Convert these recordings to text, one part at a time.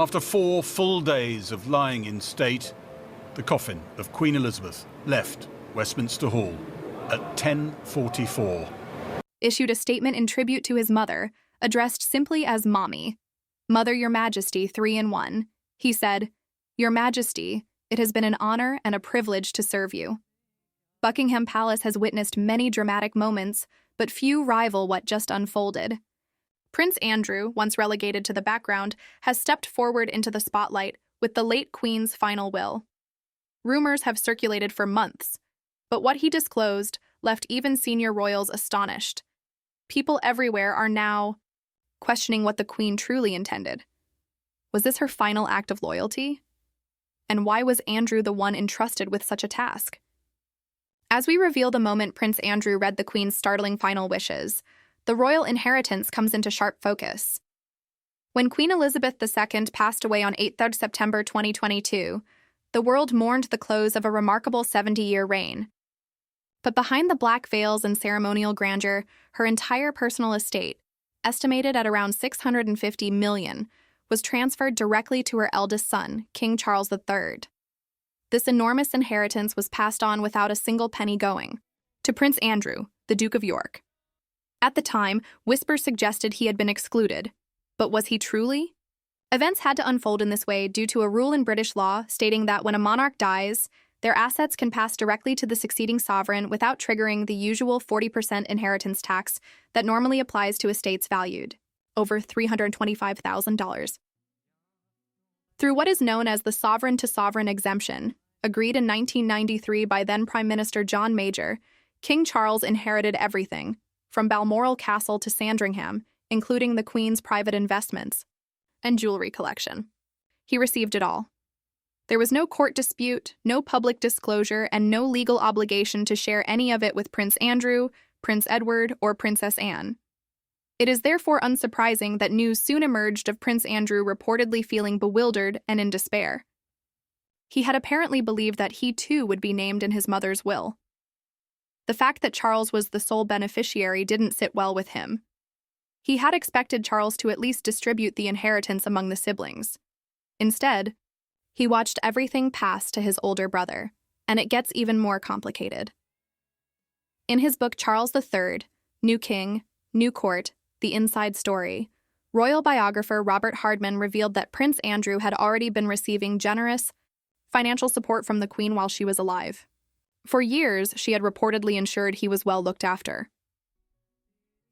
After 4 full days of lying in state, the coffin of Queen Elizabeth left Westminster Hall at 10:44. Issued a statement in tribute to his mother, addressed simply as Mommy. "Mother, Your Majesty, 3-in-1. He said, "Your Majesty, it has been an honor and a privilege to serve you." Buckingham Palace has witnessed many dramatic moments, but few rival what just unfolded. Prince Andrew, once relegated to the background, has stepped forward into the spotlight with the late Queen's final will. Rumors have circulated for months, but what he disclosed left even senior royals astonished. People everywhere are now questioning what the Queen truly intended. Was this her final act of loyalty? And why was Andrew the one entrusted with such a task? As we reveal the moment Prince Andrew read the Queen's startling final wishes, the royal inheritance comes into sharp focus. When Queen Elizabeth II passed away on 8 September 2022, the world mourned the close of a remarkable 70-year reign. But behind the black veils and ceremonial grandeur, her entire personal estate, estimated at around $650 million, was transferred directly to her eldest son, King Charles III. This enormous inheritance was passed on without a single penny going to Prince Andrew, the Duke of York. At the time, whispers suggested he had been excluded. But was he truly? Events had to unfold in this way due to a rule in British law stating that when a monarch dies, their assets can pass directly to the succeeding sovereign without triggering the usual 40% inheritance tax that normally applies to estates valued over $325,000. Through what is known as the sovereign-to-sovereign exemption, agreed in 1993 by then Prime Minister John Major, King Charles inherited everything, from Balmoral Castle to Sandringham, including the Queen's private investments and jewelry collection. He received it all. There was no court dispute, no public disclosure, and no legal obligation to share any of it with Prince Andrew, Prince Edward, or Princess Anne. It is therefore unsurprising that news soon emerged of Prince Andrew reportedly feeling bewildered and in despair. He had apparently believed that he too would be named in his mother's will. The fact that Charles was the sole beneficiary didn't sit well with him. He had expected Charles to at least distribute the inheritance among the siblings. Instead, he watched everything pass to his older brother, and it gets even more complicated. In his book Charles III, New King, New Court, The Inside Story, royal biographer Robert Hardman revealed that Prince Andrew had already been receiving generous financial support from the Queen while she was alive. For years, she had reportedly ensured he was well looked after.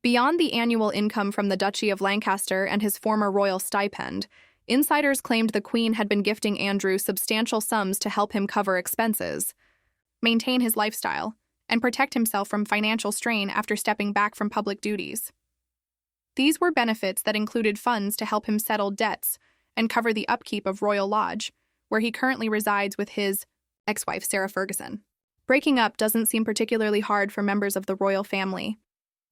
Beyond the annual income from the Duchy of Lancaster and his former royal stipend, insiders claimed the Queen had been gifting Andrew substantial sums to help him cover expenses, maintain his lifestyle, and protect himself from financial strain after stepping back from public duties. These were benefits that included funds to help him settle debts and cover the upkeep of Royal Lodge, where he currently resides with his ex-wife, Sarah Ferguson. Breaking up doesn't seem particularly hard for members of the royal family.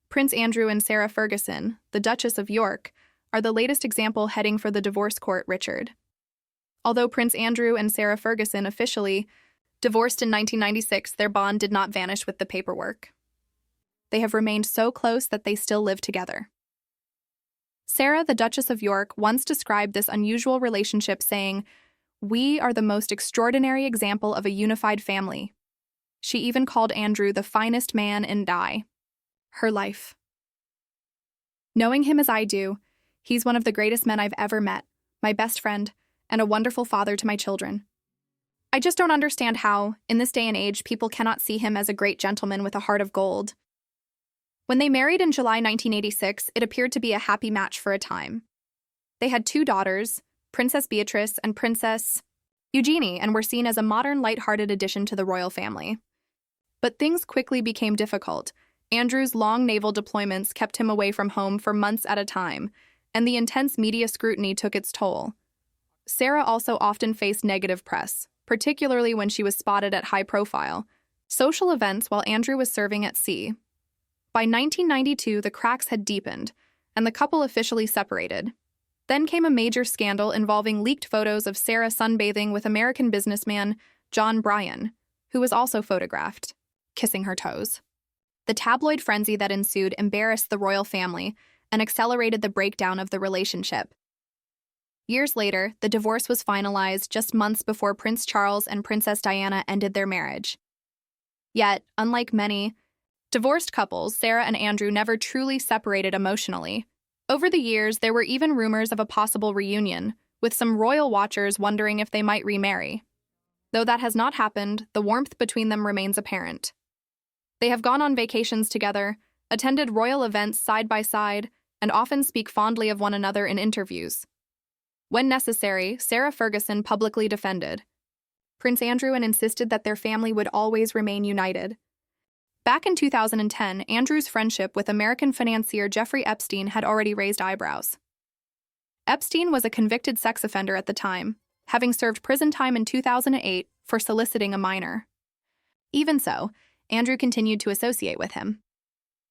Prince Andrew and Sarah Ferguson, the Duchess of York, are the latest example heading for the divorce court, Richard. Although Prince Andrew and Sarah Ferguson officially divorced in 1996, their bond did not vanish with the paperwork. They have remained so close that they still live together. Sarah, the Duchess of York, once described this unusual relationship saying, "We are the most extraordinary example of a unified family." She even called Andrew the finest man in her life. Knowing him as I do, he's one of the greatest men I've ever met, my best friend, and a wonderful father to my children. I just don't understand how, in this day and age, people cannot see him as a great gentleman with a heart of gold. When they married in July 1986, it appeared to be a happy match for a time. They had 2 daughters, Princess Beatrice and Princess Eugenie, and were seen as a modern, light-hearted addition to the royal family. But things quickly became difficult. Andrew's long naval deployments kept him away from home for months at a time, and the intense media scrutiny took its toll. Sarah also often faced negative press, particularly when she was spotted at high-profile social events while Andrew was serving at sea. By 1992, the cracks had deepened, and the couple officially separated. Then came a major scandal involving leaked photos of Sarah sunbathing with American businessman John Bryan, who was also photographed kissing her toes. The tabloid frenzy that ensued embarrassed the royal family and accelerated the breakdown of the relationship. Years later, the divorce was finalized just months before Prince Charles and Princess Diana ended their marriage. Yet, unlike many divorced couples, Sarah and Andrew never truly separated emotionally. Over the years, there were even rumors of a possible reunion, with some royal watchers wondering if they might remarry. Though that has not happened, the warmth between them remains apparent. They have gone on vacations together, attended royal events side by side, and often speak fondly of one another in interviews. When necessary, Sarah Ferguson publicly defended Prince Andrew and insisted that their family would always remain united. Back in 2010, Andrew's friendship with American financier Jeffrey Epstein had already raised eyebrows. Epstein was a convicted sex offender at the time, having served prison time in 2008 for soliciting a minor. Even so, Andrew continued to associate with him.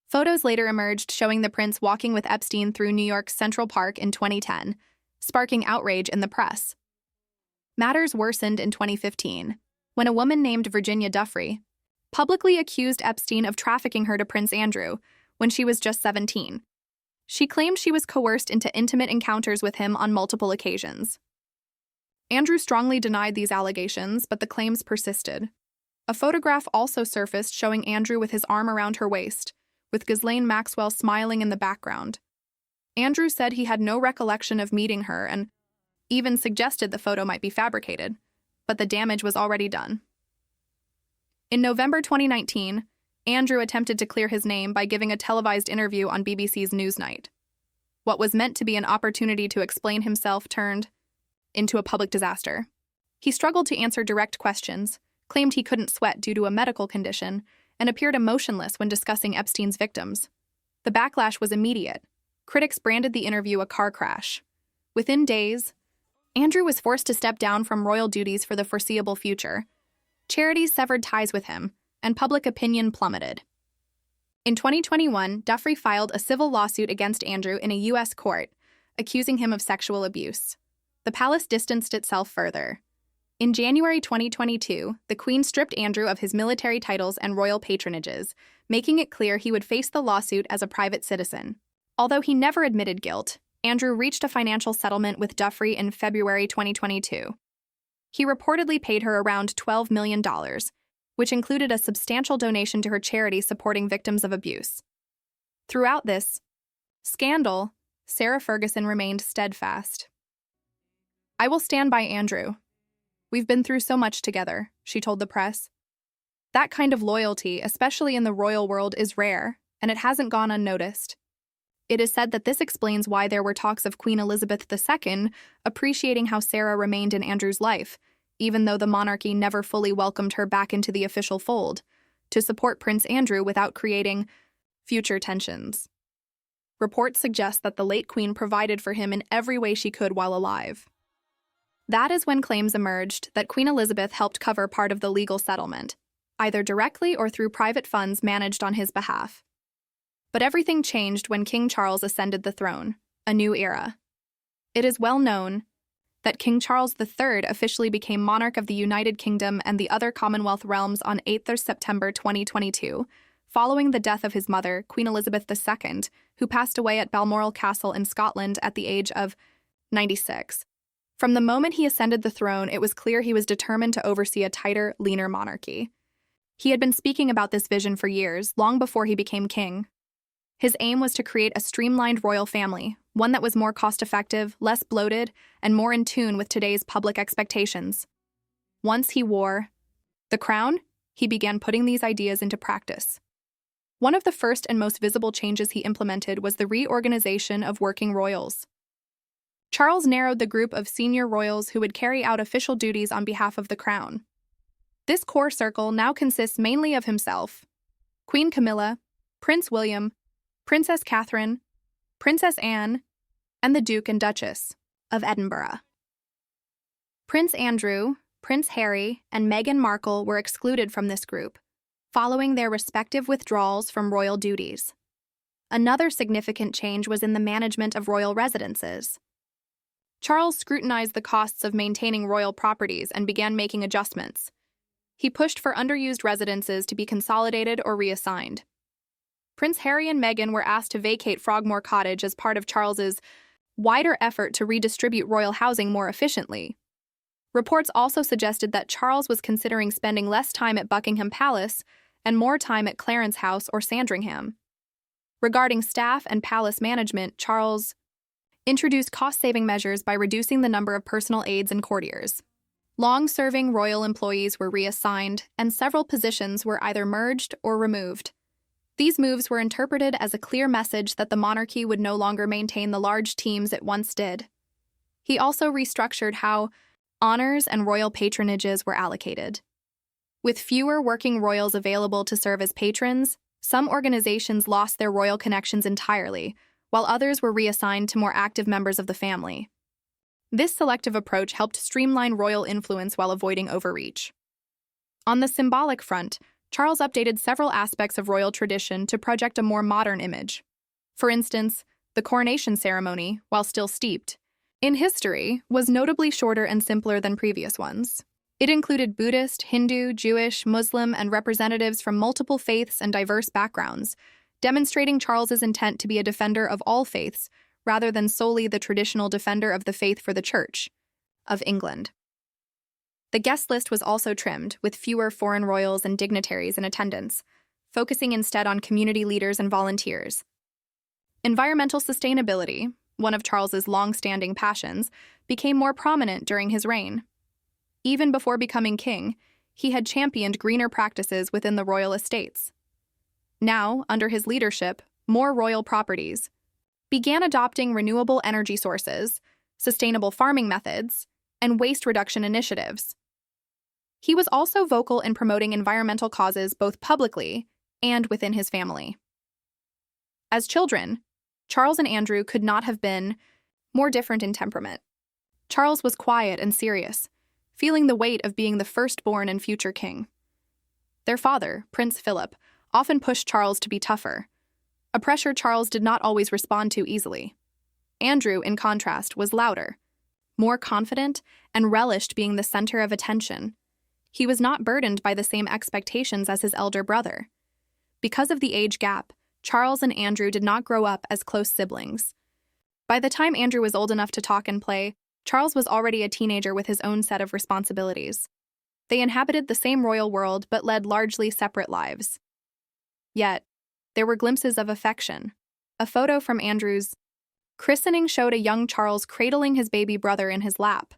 Photos later emerged showing the prince walking with Epstein through New York's Central Park in 2010, sparking outrage in the press. Matters worsened in 2015, when a woman named Virginia Duffrey publicly accused Epstein of trafficking her to Prince Andrew when she was just 17. She claimed she was coerced into intimate encounters with him on multiple occasions. Andrew strongly denied these allegations, but the claims persisted. A photograph also surfaced showing Andrew with his arm around her waist, with Ghislaine Maxwell smiling in the background. Andrew said he had no recollection of meeting her and even suggested the photo might be fabricated, but the damage was already done. In November 2019, Andrew attempted to clear his name by giving a televised interview on BBC's Newsnight. What was meant to be an opportunity to explain himself turned into a public disaster. He struggled to answer direct questions, claimed he couldn't sweat due to a medical condition, and appeared emotionless when discussing Epstein's victims. The backlash was immediate. Critics branded the interview a car crash. Within days, Andrew was forced to step down from royal duties for the foreseeable future. Charities severed ties with him, and public opinion plummeted. In 2021, Duffrey filed a civil lawsuit against Andrew in a U.S. court, accusing him of sexual abuse. The palace distanced itself further. In January 2022, the Queen stripped Andrew of his military titles and royal patronages, making it clear he would face the lawsuit as a private citizen. Although he never admitted guilt, Andrew reached a financial settlement with Duffrey in February 2022. He reportedly paid her around $12 million, which included a substantial donation to her charity supporting victims of abuse. Throughout this scandal, Sarah Ferguson remained steadfast. "I will stand by Andrew. We've been through so much together," she told the press. That kind of loyalty, especially in the royal world, is rare, and it hasn't gone unnoticed. It is said that this explains why there were talks of Queen Elizabeth II appreciating how Sarah remained in Andrew's life, even though the monarchy never fully welcomed her back into the official fold, to support Prince Andrew without creating future tensions. Reports suggest that the late Queen provided for him in every way she could while alive. That is when claims emerged that Queen Elizabeth helped cover part of the legal settlement, either directly or through private funds managed on his behalf. But everything changed when King Charles ascended the throne, a new era. It is well known that King Charles III officially became monarch of the United Kingdom and the other Commonwealth realms on 8th September 2022, following the death of his mother, Queen Elizabeth II, who passed away at Balmoral Castle in Scotland at the age of 96. From the moment he ascended the throne, it was clear he was determined to oversee a tighter, leaner monarchy. He had been speaking about this vision for years, long before he became king. His aim was to create a streamlined royal family, one that was more cost-effective, less bloated, and more in tune with today's public expectations. Once he wore the crown, he began putting these ideas into practice. One of the first and most visible changes he implemented was the reorganization of working royals. Charles narrowed the group of senior royals who would carry out official duties on behalf of the crown. This core circle now consists mainly of himself, Queen Camilla, Prince William, Princess Catherine, Princess Anne, and the Duke and Duchess of Edinburgh. Prince Andrew, Prince Harry, and Meghan Markle were excluded from this group, following their respective withdrawals from royal duties. Another significant change was in the management of royal residences. Charles scrutinized the costs of maintaining royal properties and began making adjustments. He pushed for underused residences to be consolidated or reassigned. Prince Harry and Meghan were asked to vacate Frogmore Cottage as part of Charles's wider effort to redistribute royal housing more efficiently. Reports also suggested that Charles was considering spending less time at Buckingham Palace and more time at Clarence House or Sandringham. Regarding staff and palace management, Charles introduced cost-saving measures by reducing the number of personal aides and courtiers. Long-serving royal employees were reassigned, and several positions were either merged or removed. These moves were interpreted as a clear message that the monarchy would no longer maintain the large teams it once did. He also restructured how honors and royal patronages were allocated. With fewer working royals available to serve as patrons, some organizations lost their royal connections entirely, while others were reassigned to more active members of the family. This selective approach helped streamline royal influence while avoiding overreach. On the symbolic front, Charles updated several aspects of royal tradition to project a more modern image. For instance, the coronation ceremony, while still steeped in history, was notably shorter and simpler than previous ones. It included Buddhist, Hindu, Jewish, Muslim, and representatives from multiple faiths and diverse backgrounds, demonstrating Charles's intent to be a defender of all faiths rather than solely the traditional defender of the faith for the Church of England. The guest list was also trimmed, with fewer foreign royals and dignitaries in attendance, focusing instead on community leaders and volunteers. Environmental sustainability, one of Charles's long-standing passions, became more prominent during his reign. Even before becoming king, he had championed greener practices within the royal estates. Now, under his leadership, more royal properties began adopting renewable energy sources, sustainable farming methods, and waste reduction initiatives. He was also vocal in promoting environmental causes both publicly and within his family. As children, Charles and Andrew could not have been more different in temperament. Charles was quiet and serious, feeling the weight of being the firstborn and future king. Their father, Prince Philip, often pushed Charles to be tougher, a pressure Charles did not always respond to easily. Andrew, in contrast, was louder, more confident, and relished being the center of attention. He was not burdened by the same expectations as his elder brother. Because of the age gap, Charles and Andrew did not grow up as close siblings. By the time Andrew was old enough to talk and play, Charles was already a teenager with his own set of responsibilities. They inhabited the same royal world but led largely separate lives. Yet, there were glimpses of affection. A photo from Andrew's christening showed a young Charles cradling his baby brother in his lap,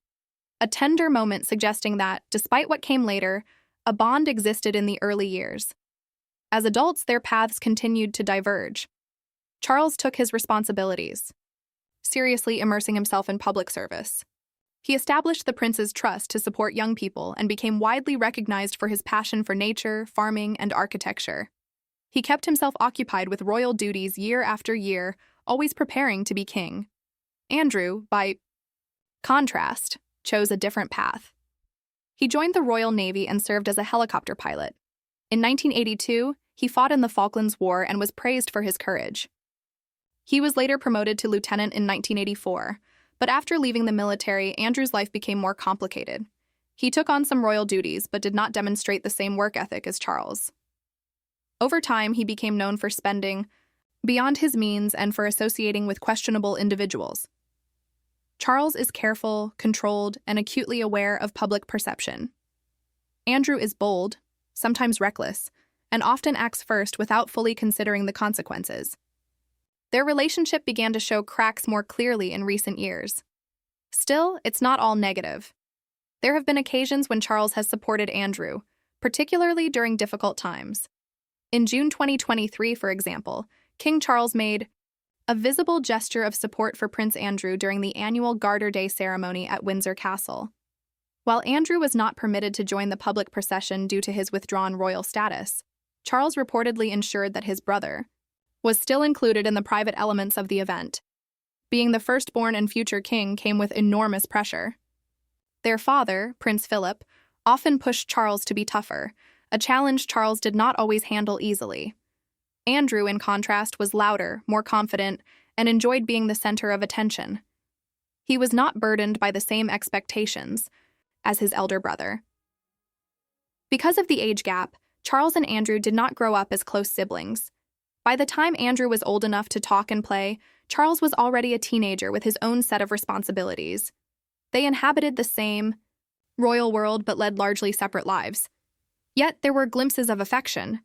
a tender moment suggesting that, despite what came later, a bond existed in the early years. As adults, their paths continued to diverge. Charles took his responsibilities, seriously immersing himself in public service. He established the prince's trust to support young people and became widely recognized for his passion for nature, farming, and architecture. He kept himself occupied with royal duties year after year, always preparing to be king. Andrew, by contrast, chose a different path. He joined the Royal Navy and served as a helicopter pilot. In 1982, he fought in the Falklands War and was praised for his courage. He was later promoted to lieutenant in 1984, but after leaving the military, Andrew's life became more complicated. He took on some royal duties but did not demonstrate the same work ethic as Charles. Over time, he became known for spending beyond his means and for associating with questionable individuals. Charles is careful, controlled, and acutely aware of public perception. Andrew is bold, sometimes reckless, and often acts first without fully considering the consequences. Their relationship began to show cracks more clearly in recent years. Still, it's not all negative. There have been occasions when Charles has supported Andrew, particularly during difficult times. In June 2023, for example, King Charles made a visible gesture of support for Prince Andrew during the annual Garter Day ceremony at Windsor Castle. While Andrew was not permitted to join the public procession due to his withdrawn royal status, Charles reportedly ensured that his brother was still included in the private elements of the event. Being the firstborn and future king came with enormous pressure. Their father, Prince Philip, often pushed Charles to be tougher, a challenge Charles did not always handle easily. Andrew, in contrast, was louder, more confident, and enjoyed being the center of attention. He was not burdened by the same expectations as his elder brother. Because of the age gap, Charles and Andrew did not grow up as close siblings. By the time Andrew was old enough to talk and play, Charles was already a teenager with his own set of responsibilities. They inhabited the same royal world but led largely separate lives. Yet there were glimpses of affection.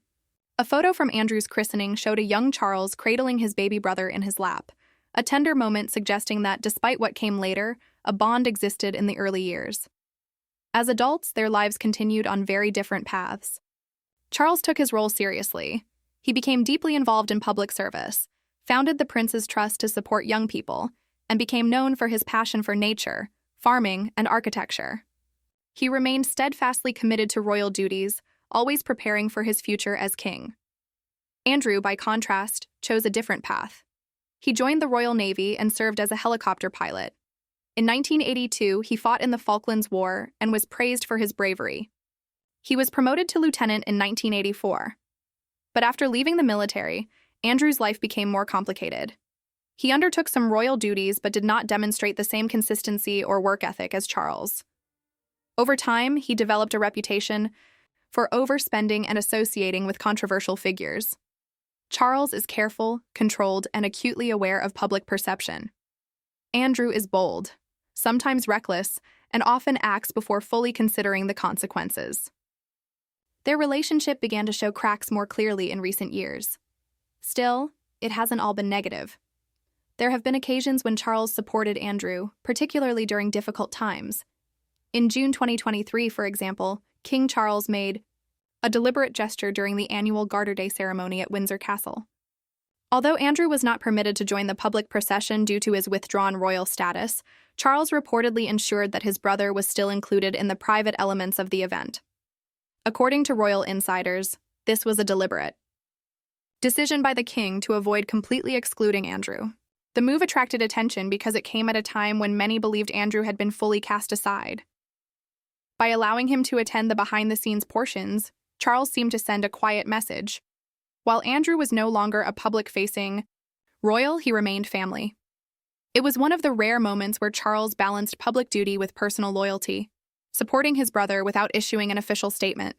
A photo from Andrew's christening showed a young Charles cradling his baby brother in his lap, a tender moment suggesting that, despite what came later, a bond existed in the early years. As adults, their lives continued on very different paths. Charles took his role seriously. He became deeply involved in public service, founded the Prince's Trust to support young people, and became known for his passion for nature, farming, and architecture. He remained steadfastly committed to royal duties, always preparing for his future as king. Andrew, by contrast, chose a different path. He joined the Royal Navy and served as a helicopter pilot. In 1982, he fought in the Falklands War and was praised for his bravery. He was promoted to lieutenant in 1984. But after leaving the military, Andrew's life became more complicated. He undertook some royal duties but did not demonstrate the same consistency or work ethic as Charles. Over time, he developed a reputation for overspending and associating with controversial figures. Charles is careful, controlled, and acutely aware of public perception. Andrew is bold, sometimes reckless, and often acts before fully considering the consequences. Their relationship began to show cracks more clearly in recent years. Still, it hasn't all been negative. There have been occasions when Charles supported Andrew, particularly during difficult times. In June 2023, for example, King Charles made a deliberate gesture during the annual Garter Day ceremony at Windsor Castle. Although Andrew was not permitted to join the public procession due to his withdrawn royal status, Charles reportedly ensured that his brother was still included in the private elements of the event. According to royal insiders, this was a deliberate decision by the king to avoid completely excluding Andrew. The move attracted attention because it came at a time when many believed Andrew had been fully cast aside. By allowing him to attend the behind-the-scenes portions, Charles seemed to send a quiet message. While Andrew was no longer a public-facing royal, he remained family. It was one of the rare moments where Charles balanced public duty with personal loyalty, supporting his brother without issuing an official statement.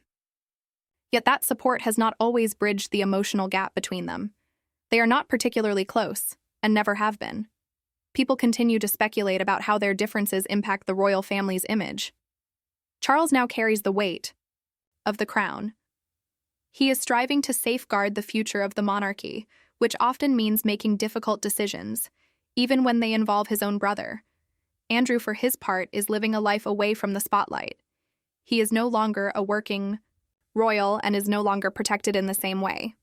Yet that support has not always bridged the emotional gap between them. They are not particularly close, and never have been. People continue to speculate about how their differences impact the royal family's image. Charles now carries the weight of the crown. He is striving to safeguard the future of the monarchy, which often means making difficult decisions, even when they involve his own brother. Andrew, for his part, is living a life away from the spotlight. He is no longer a working royal and is no longer protected in the same way.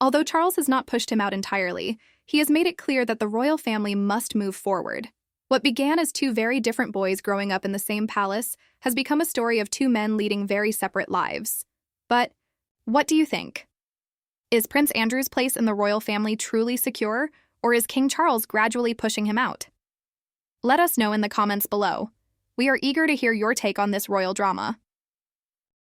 Although Charles has not pushed him out entirely, he has made it clear that the royal family must move forward. What began as two very different boys growing up in the same palace has become a story of two men leading very separate lives. But what do you think? Is Prince Andrew's place in the royal family truly secure, or is King Charles gradually pushing him out? Let us know in the comments below. We are eager to hear your take on this royal drama.